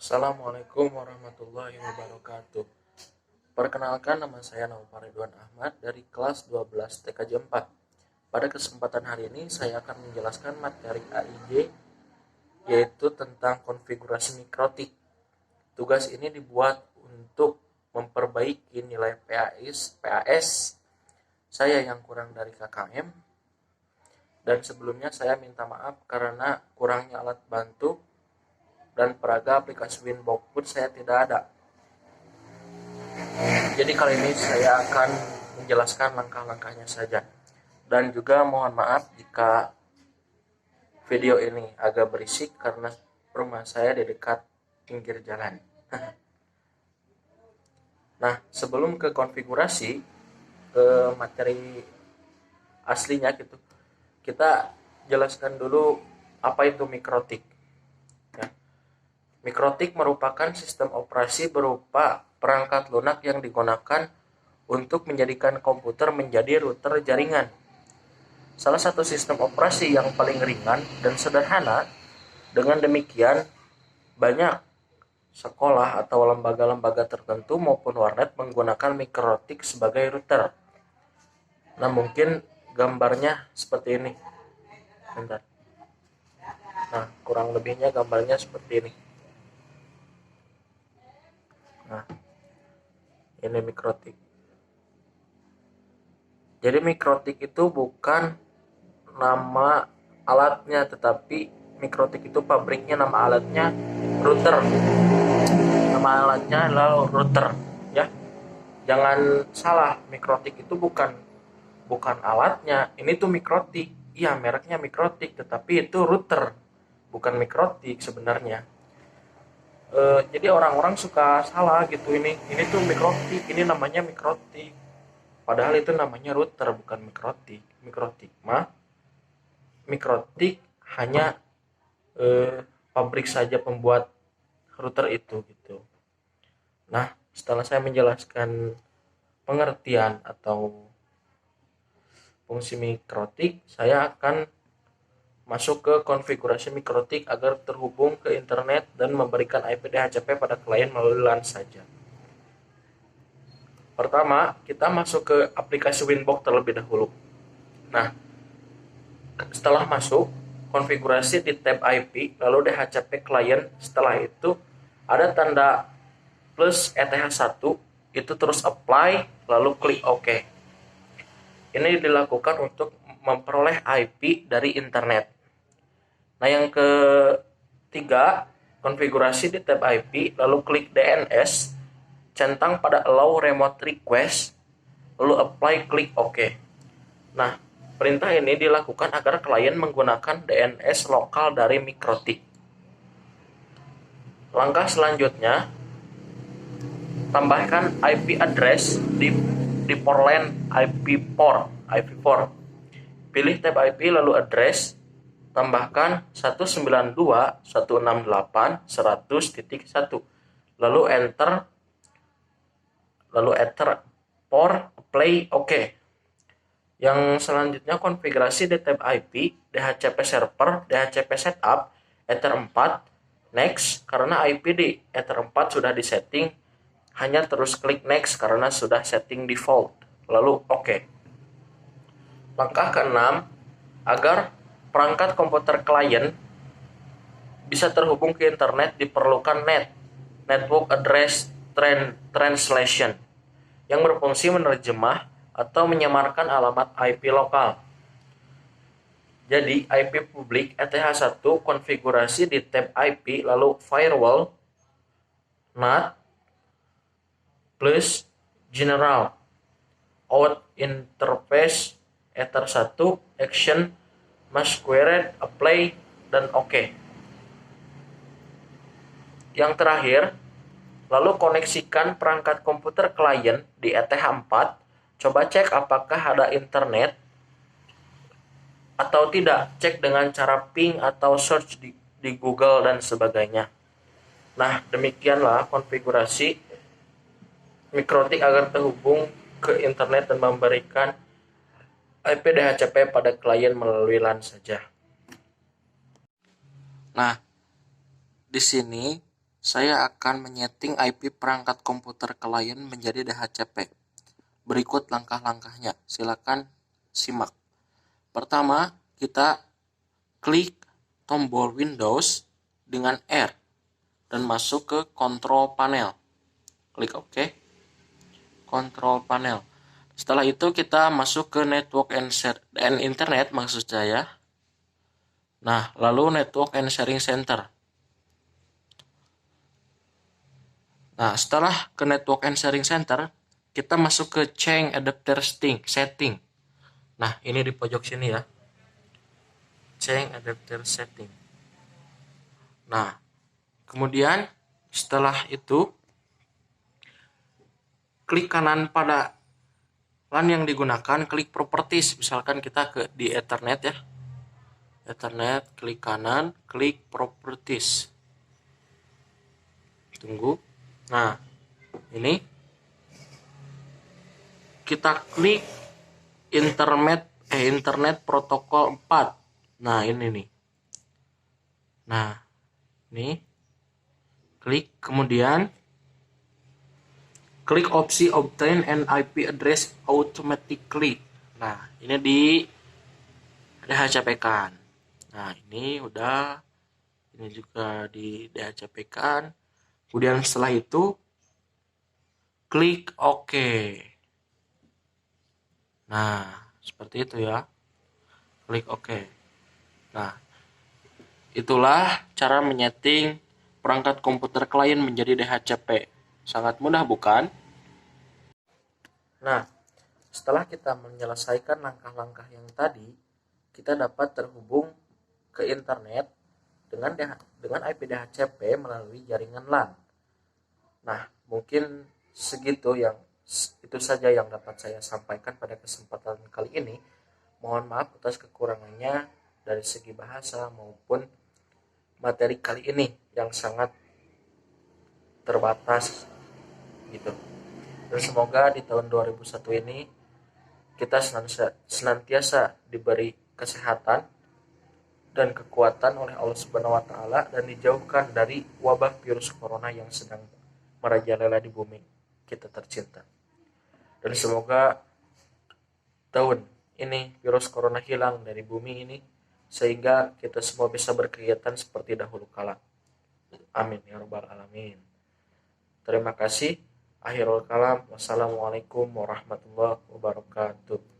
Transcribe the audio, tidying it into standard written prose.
Assalamualaikum warahmatullahi wabarakatuh. Perkenalkan, nama saya Naufal Ridwan Ahmad dari kelas 12 TKJ 4. Pada kesempatan hari ini saya akan menjelaskan materi AIJ, yaitu tentang konfigurasi mikrotik. Tugas ini dibuat untuk memperbaiki nilai PAS saya yang kurang dari KKM, dan sebelumnya saya minta maaf karena kurangnya alat bantu dan peraga aplikasi Winbox pun saya tidak ada. Jadi kali ini saya akan menjelaskan langkah-langkahnya saja. Dan juga mohon maaf jika video ini agak berisik karena rumah saya di dekat pinggir jalan. Nah, sebelum ke konfigurasi, ke materi aslinya gitu, kita jelaskan dulu apa itu mikrotik. Mikrotik merupakan sistem operasi berupa perangkat lunak yang digunakan untuk menjadikan komputer menjadi router jaringan. Salah satu sistem operasi yang paling ringan dan sederhana. Dengan demikian, banyak sekolah atau lembaga-lembaga tertentu maupun warnet menggunakan mikrotik sebagai router. Nah, mungkin gambarnya seperti ini. Bentar. Nah, kurang lebihnya gambarnya seperti ini. Nah, ini mikrotik. Jadi mikrotik itu bukan nama alatnya, tetapi mikrotik itu pabriknya, nama alatnya router. Nama alatnya adalah router, ya. Jangan salah, mikrotik itu bukan alatnya. Ini tuh mikrotik. Iya, mereknya mikrotik, tetapi itu router, bukan mikrotik sebenarnya. Jadi orang-orang suka salah gitu, ini tuh mikrotik, ini namanya mikrotik, padahal itu namanya router, bukan mikrotik. Mikrotik hanya pabrik saja pembuat router itu gitu. Nah, setelah saya menjelaskan pengertian atau fungsi mikrotik, saya akan masuk ke konfigurasi mikrotik agar terhubung ke internet dan memberikan IP DHCP pada klien melalui LAN saja. Pertama, kita masuk ke aplikasi Winbox terlebih dahulu. Nah, setelah masuk, konfigurasi di tab IP, lalu DHCP klien. Setelah itu, ada tanda plus ETH1, itu terus apply, lalu klik OK. Ini dilakukan untuk memperoleh IP dari internet. Nah, yang ketiga, konfigurasi di tab IP, lalu klik DNS, centang pada allow remote request, lalu apply, klik OK. Nah, perintah ini dilakukan agar klien menggunakan DNS lokal dari mikrotik. Langkah selanjutnya, tambahkan IP address di port LAN IP4. Pilih tab IP lalu address, tambahkan 192.168.100.1, lalu enter port, play, OK. Yang selanjutnya konfigurasi di tab IP, DHCP server, DHCP setup, Ether 4, next, karena IP di Ether 4 sudah disetting, hanya terus klik next karena sudah setting default, lalu OK. Langkah ke-6, agar perangkat komputer klien bisa terhubung ke internet diperlukan Network Address Translation, yang berfungsi menerjemah atau menyamarkan alamat IP lokal. Jadi IP publik ETH1 konfigurasi di tab IP, lalu firewall, NAT, plus general, out interface, Ether 1, action, masquerade, apply, dan OK. Yang terakhir, lalu koneksikan perangkat komputer klien di ETH4. Coba cek apakah ada internet atau tidak. Cek dengan cara ping atau search di Google dan sebagainya. Nah, demikianlah konfigurasi mikrotik agar terhubung ke internet dan memberikan IP DHCP pada klien melalui LAN saja. Nah, di sini saya akan menyeting IP perangkat komputer klien menjadi DHCP. Berikut langkah-langkahnya, silakan simak. Pertama, kita klik tombol Windows dengan R dan masuk ke Control Panel. Klik OK. Control Panel. Setelah itu kita masuk ke Network and Internet maksud saya. Nah, lalu Network and Sharing Center. Nah, setelah ke Network and Sharing Center, kita masuk ke Change Adapter Setting. Nah, ini di pojok sini ya. Change Adapter Setting. Nah, kemudian setelah itu klik kanan pada LAN yang digunakan, klik Properties. Misalkan kita di Ethernet ya. Ethernet, klik kanan, klik Properties. Tunggu. Nah, ini kita klik Internet Protocol 4. Nah, ini nih. Nah, ini klik, kemudian klik opsi Obtain an IP address automatically. Nah, ini di DHCP-kan. Nah, ini udah, ini juga di DHCP-kan. Kemudian setelah itu klik OK. Nah, seperti itu ya. Klik OK. Nah, itulah cara menyeting perangkat komputer klien menjadi DHCP. Sangat mudah bukan? Nah, setelah kita menyelesaikan langkah-langkah yang tadi, kita dapat terhubung ke internet dengan IP DHCP melalui jaringan LAN. Nah, mungkin itu saja yang dapat saya sampaikan pada kesempatan kali ini. Mohon maaf atas kekurangannya dari segi bahasa maupun materi kali ini yang sangat terbatas gitu. Dan semoga di tahun 2001 ini kita senantiasa diberi kesehatan dan kekuatan oleh Allah Subhanahu wa taala dan dijauhkan dari wabah virus corona yang sedang merajalela di bumi kita tercinta. Dan semoga tahun ini virus corona hilang dari bumi ini sehingga kita semua bisa berkegiatan seperti dahulu kala. Amin ya rabbal alamin. Terima kasih. Akhirul kalam. Wassalamualaikum warahmatullahi wabarakatuh.